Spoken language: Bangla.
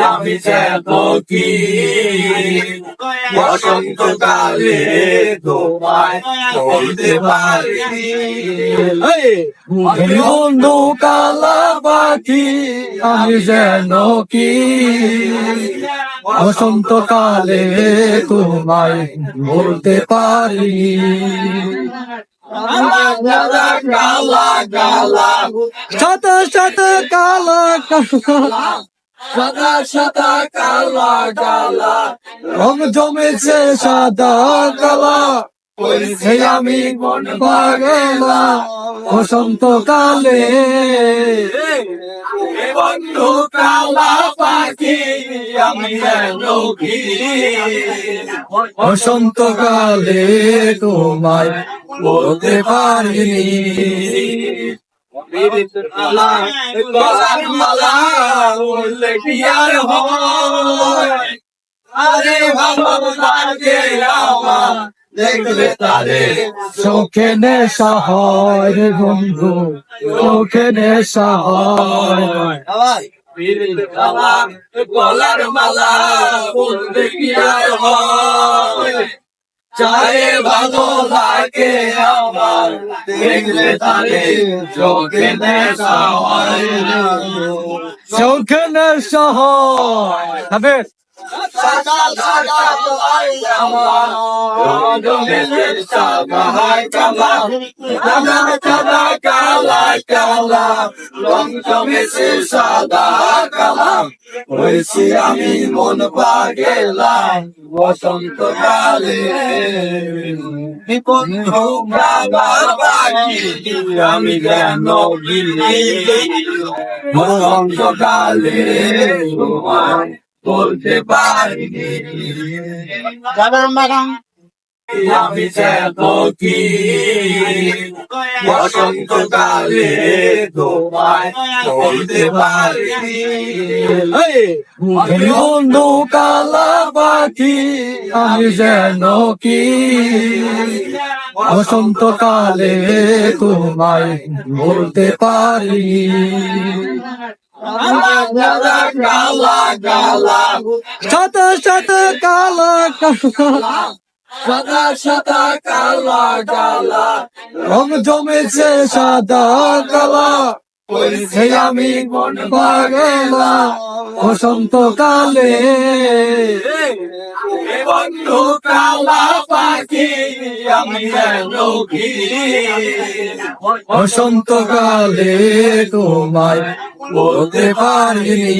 আমি যেন কি বসন্তকালে তোমায় বলতে পারি বন্ধু কালা পাখি আমি যেন কি বসন্তকালে তোমায় বলতে পারি কালা কালা সাদা সাদা কালা কালা সাদা সাদা কালা কালা রং জমেছে সাদা কালা বলছি আমি মন পাগলা বসন্তকালে বন্ধু কালা পাখি আমি যেন কি বসন্তকালে তোমায় বলতে পারিনি গলার মালা বললে কি আর হয় আরে ভালো লাগে আমার দেখবে তারে চোখে নেশা হয় রে বন্ধু চোখে নেশা হয় গলার মালা বললে কি আর হয় চায়ে ভালো লাগে আমার দেখলে তারে চোখে নেশা হয় চোখে নেশা হয় হবে সাদা সাদা আমার জমেছে সাদা কালা সাদা সাদা কালা কালা রং জমেছে সাদা কালা হয়েছি আমি মন পাগলা বসন্তকালে বন্ধু কালা পাখি আমি যেন গিলি বসন্তকালে তোমায় বলতে পারিনি আমি যেন কি বসন্তকালে তোমায় বলতে পারিনি বন্ধু কালা পাখি আমি যেন কি বসন্তকালে তোমায় বলতে পারি কালা কালা সাদা সাদা কালা কালা সাদা সাদা কালা কালা রং জমেছে সাদা কালা বলছি আমি মন পাগলা বসন্তকালে বন্ধু কালা পাখি আমি যেন কি বসন্তকালে তোমায় বলতে পারিনি